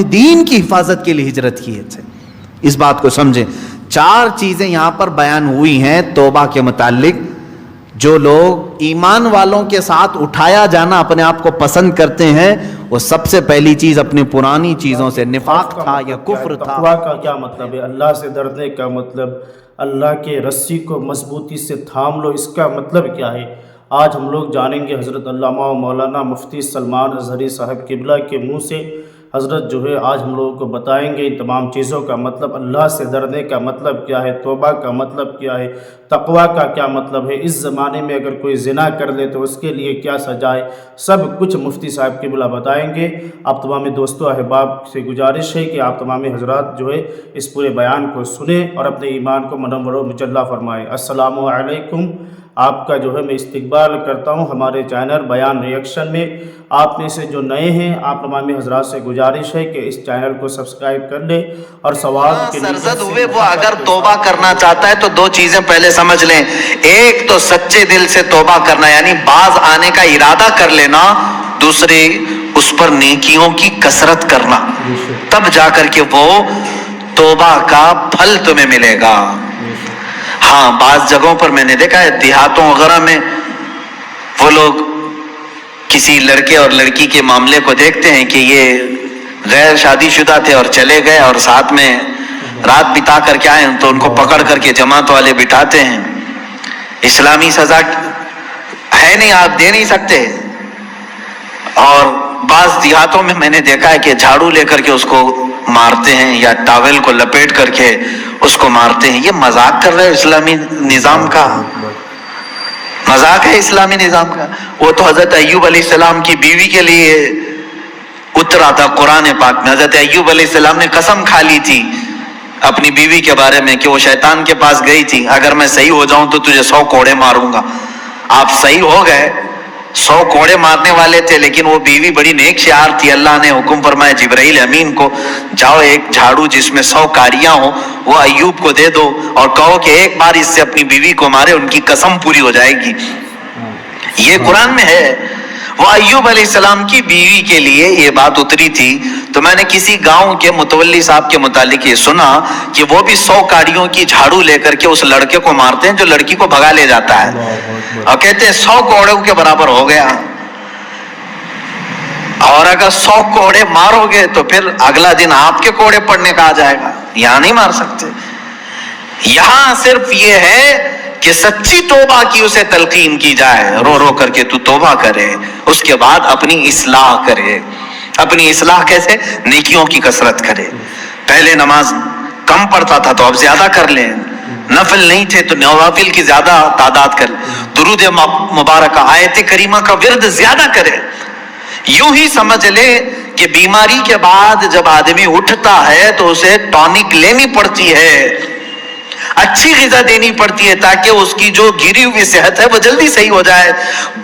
دین کی حفاظت کے لیے ہجرت کیے تھے. اس بات کو سمجھیں. 4 چیزیں یہاں پر بیان ہوئی ہیں توبہ کے متعلق. جو لوگ ایمان والوں کے ساتھ اٹھایا جانا اپنے آپ کو پسند کرتے ہیں، وہ سب سے پہلی چیز اپنی پرانی چیزوں سے، نفاق تھا یا کفر تھا. تقویٰ کا کیا مطلب ہے؟ اللہ سے ڈرنے کا مطلب، اللہ کے رسی کو مضبوطی سے تھام لو، اس کا مطلب کیا ہے؟ آج ہم لوگ جانیں گے حضرت علامہ مولانا مفتی سلمان اظہری صاحب قبلہ کے منہ سے. حضرت جو ہے آج ہم لوگوں کو بتائیں گے ان تمام چیزوں کا مطلب، اللہ سے ڈرنے کا مطلب کیا ہے، توبہ کا مطلب کیا ہے، تقویٰ کا کیا مطلب ہے، اس زمانے میں اگر کوئی زنا کر لے تو اس کے لیے کیا سزا ہے، سب کچھ مفتی صاحب قبلہ بتائیں گے. آپ تمام دوستوں احباب سے گزارش ہے کہ آپ تمام حضرات جو ہے اس پورے بیان کو سنیں اور اپنے ایمان کو منور و مجلہ فرمائیں. السلام علیکم. آپ کا جو ہے میں استقبال کرتا ہوں ہمارے چینل بیان ریئیکشن میں. آپ میں سے جو نئے ہیں آپ تمام حضرات سے گزارش ہے کہ اس چینل کو سبسکرائب کر لیں اور سوال کے سرزد ہوئے وہ اگر توبہ کرنا چاہتا ہے تو 2 چیزیں پہلے سمجھ لیں. ایک تو سچے دل سے توبہ کرنا، یعنی باز آنے کا ارادہ کر لینا. دوسرے اس پر نیکیوں کی کثرت کرنا، تب جا کر کے وہ توبہ کا پھل تمہیں ملے گا. ہاں بعض جگہوں پر میں نے دیکھا ہے دیہاتوں وغیرہ میں وہ لوگ کسی لڑکے اور لڑکی کے معاملے کو دیکھتے ہیں کہ یہ غیر شادی شدہ تھے اور چلے گئے اور ساتھ میں رات بتا کر کے آئے تو ان کو پکڑ کر کے جماعت والے بٹھاتے ہیں. اسلامی سزا ہے نہیں، آپ دے نہیں سکتے. اور بعض دیہاتوں میں نے دیکھا ہے کہ جھاڑو لے کر کے اس کو مارتے ہیں یا ٹاول کو لپیٹ کر کے اس کو مارتے ہیں. یہ مذاق کر رہے ہو اسلامی نظام کا؟ مذاق ہے اسلامی نظام کا. وہ تو حضرت ایوب علیہ السلام کی بیوی کے لیے اترا تھا قرآن پاک میں. حضرت ایوب علیہ السلام نے قسم کھا لی تھی اپنی بیوی کے بارے میں کہ وہ شیطان کے پاس گئی تھی، اگر میں صحیح ہو جاؤں تو تجھے 100 کوڑے ماروں گا. آپ صحیح ہو گئے، 100 کوڑے مارنے والے تھے، لیکن وہ بیوی بڑی نیک شعار تھی. اللہ نے حکم فرمایا جبرائیل امین کو، جاؤ ایک جھاڑو جس میں 100 کاریاں ہوں وہ ایوب کو دے دو اور کہو کہ ایک بار اس سے اپنی بیوی کو مارے، ان کی قسم پوری ہو جائے گی. یہ قرآن میں ہے. وہ ایوب علیہ السلام کی بیوی کے لیے یہ بات اتری تھی. تو میں نے کسی گاؤں کے متولی صاحب کے متعلق یہ سنا کہ وہ بھی 100 کاریوں کی جھاڑو لے کر کے اس لڑکے کو مارتے ہیں جو لڑکی کو بھگا لے جاتا ہے، اور کہتے ہیں 100 کوڑوں کے برابر ہو گیا. اور اگر 100 کوڑے مارو گے تو پھر اگلا دن آپ کے کوڑے پڑنے کا آ جائے گا. یہاں نہیں مار سکتے. یہاں صرف یہ ہے کہ سچی توبہ کی اسے تلقین کی جائے، رو رو کر کے تو توبہ کرے، اس کے بعد اپنی اصلاح کرے. اپنی اصلاح کیسے؟ نیکیوں کی کثرت کرے. پہلے نماز کم پڑھتا تھا تو اب زیادہ کر لیں، نفل نہیں تھے تو نوافل کی زیادہ تعداد کر لیں، درود مبارکہ آیت کریمہ کا ورد زیادہ کرے. یوں ہی سمجھ لے کہ بیماری کے بعد جب آدمی اٹھتا ہے تو اسے ٹونک لینی پڑتی ہے، اچھی غذا دینی پڑتی ہے تاکہ اس کی جو گری ہوئی صحت ہے وہ جلدی صحیح ہو جائے.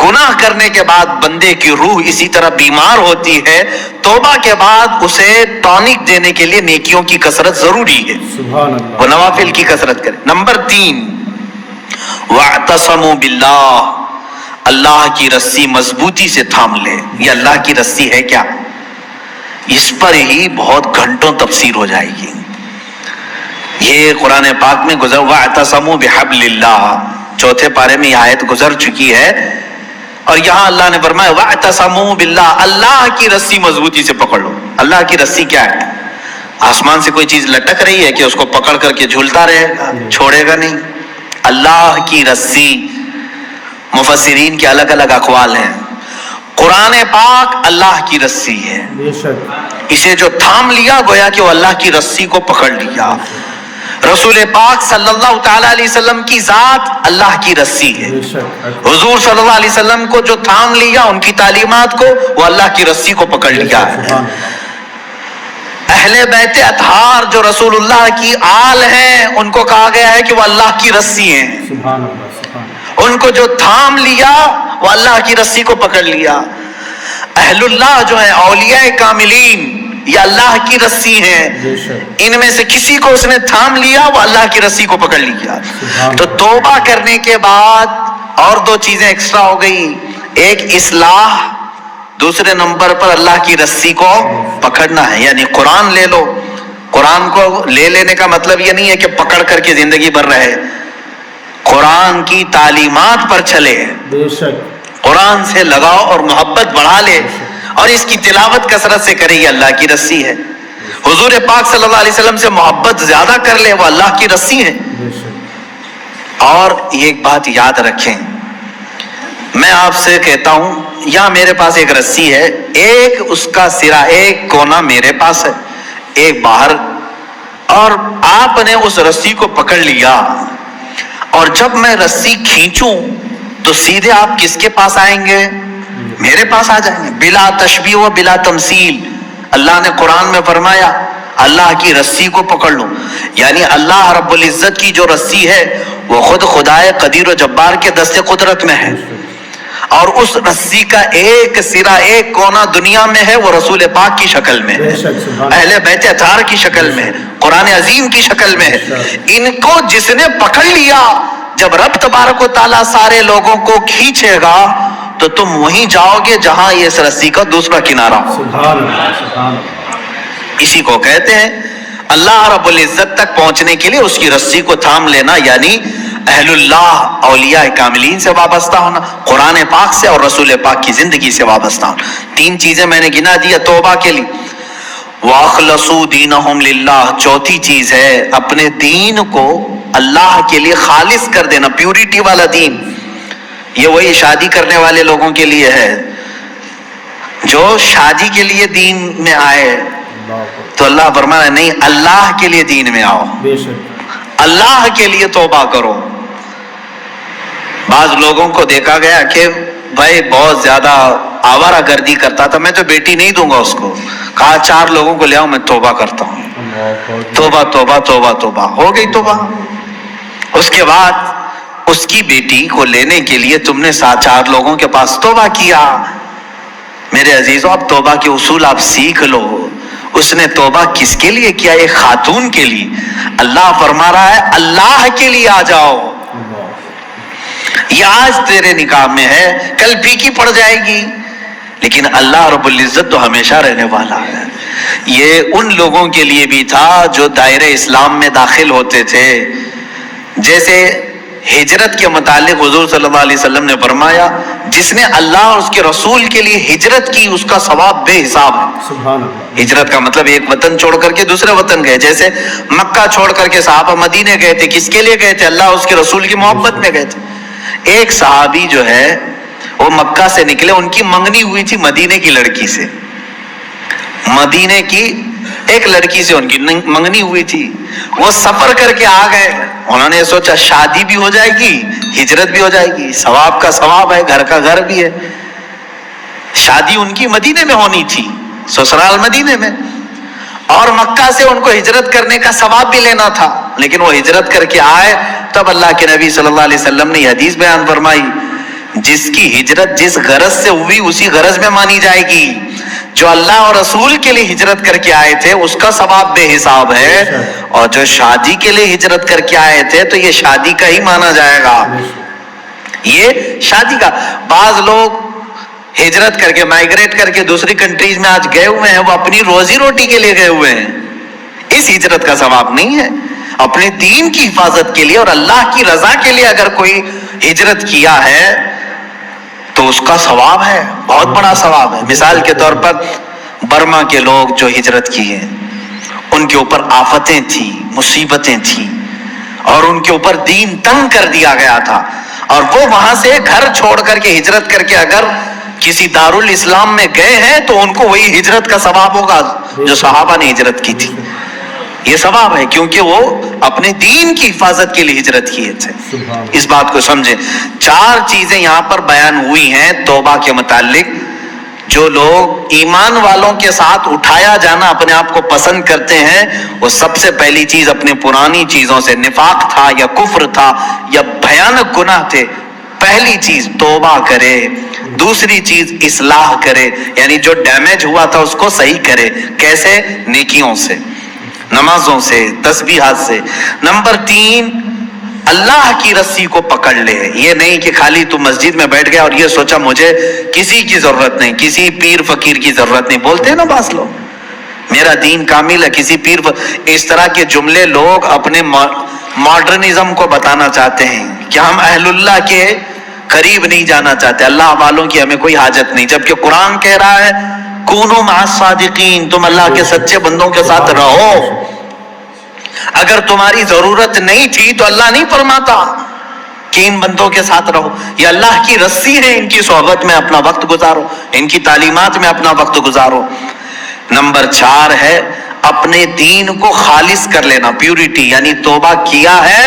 گناہ کرنے کے بعد بندے کی روح اسی طرح بیمار ہوتی ہے. توبہ کے بعد اسے ٹونک دینے کے لیے نیکیوں کی کثرت ضروری ہے. سبحان اللہ. وہ نوافل کی کثرت کرے. نمبر 3 وَاعْتَصَمُوا بِاللَّهِ، اللہ کی رسی مضبوطی سے تھام لے. یہ اللہ کی رسی ہے کیا؟ اس پر ہی بہت گھنٹوں تفسیر ہو جائے گی. یہ قرآن پاک میں گزر وَاعْتَصَمُوا بِحَبْلِ اللَّهِ، 4 پارے میں یہ آیت گزر چکی ہے. اور یہاں اللہ نے فرمایا وَاعْتَصَمُوا بِاللَّهِ، اللہ کی رسی مضبوطی سے پکڑ لو. اللہ کی رسی کیا ہے؟ آسمان سے کوئی چیز لٹک رہی ہے کہ اس کو پکڑ کر کے جھولتا رہے گا، چھوڑے گا نہیں. اللہ کی رسی، مفسرین کے الگ الگ اقوال ہیں. قرآن پاک اللہ کی رسی ہے. بے شک اسے جو تھام لیا گویا کہ وہ اللہ کی رسی کو پکڑ لیا. رسول پاک صلی اللہ تعالی علیہ وسلم کی ذات اللہ کی رسی ہے. حضور صلی اللہ علیہ وسلم کو جو تھام لیا، ان کی تعلیمات کو، وہ اللہ کی رسی کو پکڑ لیا ہے. اہل بیت اطہار جو رسول اللہ کی آل ہیں، ان کو کہا گیا ہے کہ وہ اللہ کی رسی ہیں. ان کو جو تھام لیا وہ اللہ کی رسی کو پکڑ لیا. اہل اللہ جو ہیں اولیاء کاملین، یہ اللہ کی رسی ہیں. ان میں سے کسی کو اس نے تھام لیا وہ اللہ کی رسی کو پکڑ لیا. تو توبہ کرنے کے بعد اور 2 چیزیں ایکسٹرا ہو گئی. ایک اصلاح دوسرے نمبر پر اللہ کی رسی کو پکڑنا ہے، یعنی قرآن لے لو. قرآن کو لے لینے کا مطلب یہ نہیں ہے کہ پکڑ کر کے زندگی بھر رہے، قرآن کی تعلیمات پر چلے، بے شک قرآن سے لگاؤ اور محبت بڑھا لے اور اس کی تلاوت کثرت سے کرے. یہ اللہ کی رسی ہے. حضور پاک صلی اللہ علیہ وسلم سے محبت زیادہ کر لے، وہ اللہ کی رسی ہے. بے شک اور ایک بات یاد رکھیں، میں آپ سے کہتا ہوں، یہاں میرے پاس ایک رسی ہے، ایک اس کا سرا، ایک کونا میرے پاس ہے، ایک باہر، اور آپ نے اس رسی کو پکڑ لیا، اور جب میں رسی کھینچوں تو سیدھے آپ کس کے پاس آئیں گے؟ میرے پاس آ جائیں گے، بلا تشبیہ و بلا تمثیل. اللہ نے قرآن میں فرمایا اللہ کی رسی کو پکڑ لو، یعنی اللہ رب العزت کی جو رسی ہے وہ خود خدائے قدیر و جبار کے دست قدرت میں ہے، اور اس رسی کا ایک سرا، ایک کونا دنیا میں ہے، وہ رسول پاک کی شکل میں ہے، بے شک سبحان اہل بیت اطہار کی شکل میں ہے، قرآن عظیم کی شکل میں ہے. ان کو جس نے پکڑ لیا، جب رب تبارک و تعالیٰ سارے لوگوں کو کھینچے گا تو تم وہیں جاؤ گے جہاں یہ اس رسی کا دوسرا کنارہ ہو. سبحان اللہ سبحان اللہ. اسی کو کہتے ہیں اللہ رب العزت تک پہنچنے کے لیے اس کی رسی کو تھام لینا، یعنی اہل اللہ، اولیاء کاملین سے وابستہ ہونا، قرآن پاک سے اور رسول پاک کی زندگی سے وابستہ ہونا. 3 چیزیں میں نے گنا دیا توبہ کے لیے. وَأَخْلَصُوا دِينَهُمْ لِلَّهِ، چوتھی چیز ہے اپنے دین کو اللہ کے لیے خالص کر دینا، پیوریٹی والا دین. یہ وہی شادی کرنے والے لوگوں کے لیے ہے، جو شادی کے لیے دین میں آئے تو اللہ فرمانا نہیں، اللہ کے لیے دین میں آؤ، بے شک اللہ کے لیے توبہ کرو. بعض لوگوں کو دیکھا گیا کہ بھائی بہت زیادہ آوارہ گردی کرتا تھا، میں تو بیٹی نہیں دوں گا اس کو، کہا 4 لوگوں کو لے آؤ میں توبہ کرتا ہوں. توبہ توبہ توبہ توبہ، ہو گئی توبہ. اس کے بعد اس کی بیٹی کو لینے کے لیے تم نے 4 لوگوں کے پاس توبہ کیا. میرے عزیزوں، اب توبہ کے اصول آپ سیکھ لو. اس نے توبہ کس کے لیے کیا؟ ایک خاتون کے لیے. اللہ فرما رہا ہے اللہ کے لیے آ جاؤ. یہ آج تیرے نکاح میں ہے، کل پھیکی پڑ جائے گی، لیکن اللہ رب العزت تو ہمیشہ رہنے والا ہے. یہ ان لوگوں کے لیے بھی تھا جو دائرہ اسلام میں داخل ہوتے تھے. جیسے ہجرت کے متعلق حضور صلی اللہ علیہ وسلم نے فرمایا جس نے اللہ اور اس کے رسول کے لیے ہجرت کی اس کا ثواب بے حساب ہے. سبحان اللہ. ہجرت کا مطلب ایک وطن چھوڑ کر کے دوسرے وطن گئے. جیسے مکہ چھوڑ کر کے صحابہ مدینے گئے تھے، کس کے لیے گئے تھے؟ اللہ اور اس کے رسول کی محبت میں گئے تھے. ایک صحابی جو ہے وہ مکہ سے نکلے، ان کی منگنی ہوئی تھی مدینے کی لڑکی سے، مدینے کی ایک لڑکی سے ان کی منگنی ہوئی تھی. وہ سفر کر کے آ گئے، انہوں نے سوچا شادی بھی ہو جائے گی، ہجرت بھی ہو جائے گی، ثواب کا ثواب ہے، گھر کا گھر بھی ہے. شادی ان کی مدینے میں ہونی تھی، سسرال مدینے میں، اور مکہ سے ان کو ہجرت کرنے کا ثواب بھی لینا تھا. لیکن وہ ہجرت کر کے آئے، تب اللہ کے نبی صلی اللہ علیہ وسلم نے یہ حدیث بیان فرمائی، جس کی ہجرت جس غرض سے ہوئی اسی غرض میں مانی جائے گی. جو اللہ اور رسول کے لیے ہجرت کر کے آئے تھے اس کا ثواب بے حساب ہے، اور جو شادی کے لیے ہجرت کر کے آئے تھے تو یہ شادی کا ہی مانا جائے گا. یہ شادی کا. بعض لوگ ہجرت کر کے، مائگریٹ کر کے دوسری کنٹریز میں آج گئے ہوئے ہیں، وہ اپنی روزی روٹی کے لیے گئے ہوئے ہیں. اس ہجرت کا ثواب نہیں ہے. اپنے دین کی حفاظت کے لیے اور اللہ کی رضا کے لیے اگر کوئی ہجرت کیا ہے تو اس کا ثواب ہے، بہت بڑا ثواب ہے. مثال کے طور پر برما کے لوگ جو ہجرت کیے، ان کے اوپر آفتیں تھیں، مصیبتیں تھیں، اور ان کے اوپر دین تنگ کر دیا گیا تھا، اور وہ وہاں سے گھر چھوڑ کر کے ہجرت کر کے اگر کسی دارالاسلام میں گئے ہیں تو ان کو وہی ہجرت کا ثواب ہوگا جو صحابہ نے ہجرت کی تھی. یہ ثواب ہے کیونکہ وہ اپنے دین کی حفاظت کے لیے ہجرت کیے تھے. اس بات کو سمجھیں. 4 چیزیں یہاں پر بیان ہوئی ہیں توبہ کے متعلق. جو لوگ ایمان والوں کے ساتھ اٹھایا جانا اپنے آپ کو پسند کرتے ہیں، وہ سب سے پہلی چیز اپنی پرانی چیزوں سے، نفاق تھا یا کفر تھا یا بھیانک گناہ تھے، پہلی چیز توبہ کرے. دوسری چیز اصلاح کرے، یعنی جو ڈیمیج ہوا تھا اس کو صحیح کرے. کیسے؟ نیکیوں سے، نمازوں سے، تسبیحات سے. نمبر 3، اللہ کی رسی کو پکڑ لے. یہ نہیں کہ خالی تو مسجد میں بیٹھ گیا اور یہ سوچا مجھے کسی کی ضرورت نہیں, کسی پیر فقیر کی ضرورت نہیں. بولتے ہیں نا بعض لوگ میرا دین کامل ہے, کسی پیر اس طرح کے جملے لوگ اپنے ماڈرنزم کو بتانا چاہتے ہیں کہ ہم اہل اللہ کے قریب نہیں جانا چاہتے, اللہ والوں کی ہمیں کوئی حاجت نہیں, جبکہ قرآن کہہ رہا ہے کونوا مع الصادقین, تم اللہ کے سچے بندوں کے ساتھ رہو. اگر تمہاری ضرورت نہیں تھی تو اللہ نہیں فرماتا کہ ان بندوں کے ساتھ رہو. یہ اللہ کی رسی ہے, ان کی صحبت میں اپنا وقت گزارو, ان کی تعلیمات میں اپنا وقت گزارو. نمبر 4 ہے اپنے دین کو خالص کر لینا, پیورٹی, یعنی توبہ کیا ہے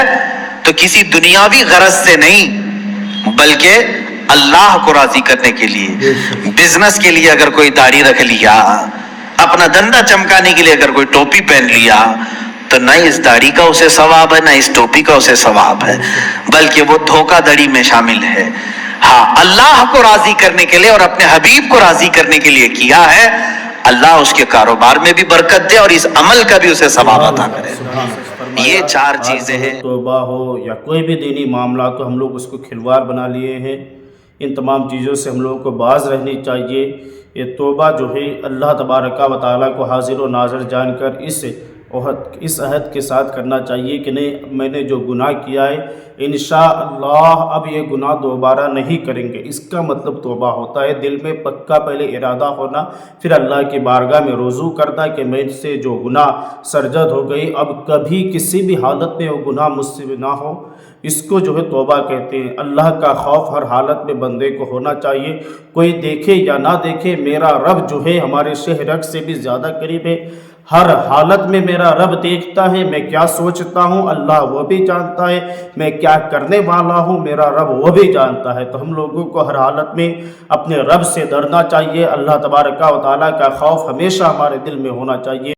تو کسی دنیاوی غرض سے نہیں بلکہ اللہ کو راضی کرنے کے لیے. بزنس کے لیے اگر کوئی داڑھی رکھ لیا, اپنا دھندا چمکانے کے لیے اگر کوئی ٹوپی پہن لیا تو نہ اس داڑھی کا اسے ثواب ہے نہ اس ٹوپی کا اسے ثواب ہے, بلکہ وہ دھوکہ دھڑی میں شامل ہے. ہاں, اللہ کو راضی کرنے کے لیے اور اپنے حبیب کو راضی کرنے کے لیے کیا ہے, اللہ اس کے کاروبار میں بھی برکت دے اور اس عمل کا بھی اسے ثواب عطا کرے. یہ 4 چیزیں ہیں. توبہ ہو یا کوئی بھی دینی معاملات تو ہم لوگ اس کو کھلواڑ بنا لیے ہیں. ان تمام چیزوں سے ہم لوگوں کو باز رہنی چاہیے. یہ توبہ جو ہے اللہ تبارک و تعالیٰ کو حاضر و ناظر جان کر اس عہد کے ساتھ کرنا چاہیے کہ نہیں, میں نے جو گناہ کیا ہے انشاءاللہ اب یہ گناہ دوبارہ نہیں کریں گے. اس کا مطلب توبہ ہوتا ہے دل میں پکا پہلے ارادہ ہونا, پھر اللہ کی بارگاہ میں رجوع کرنا کہ میں سے جو گناہ سرزد ہو گئی اب کبھی کسی بھی حالت میں وہ گناہ مجھ سے نہ ہو. اس کو جو ہے توبہ کہتے ہیں. اللہ کا خوف ہر حالت میں بندے کو ہونا چاہیے, کوئی دیکھے یا نہ دیکھے میرا رب جو ہے ہمارے شہرک سے بھی زیادہ قریب ہے. ہر حالت میں میرا رب دیکھتا ہے, میں کیا سوچتا ہوں اللہ وہ بھی جانتا ہے, میں کیا کرنے والا ہوں میرا رب وہ بھی جانتا ہے. تو ہم لوگوں کو ہر حالت میں اپنے رب سے ڈرنا چاہیے. اللہ تبارک و تعالیٰ کا خوف ہمیشہ ہمارے دل میں ہونا چاہیے.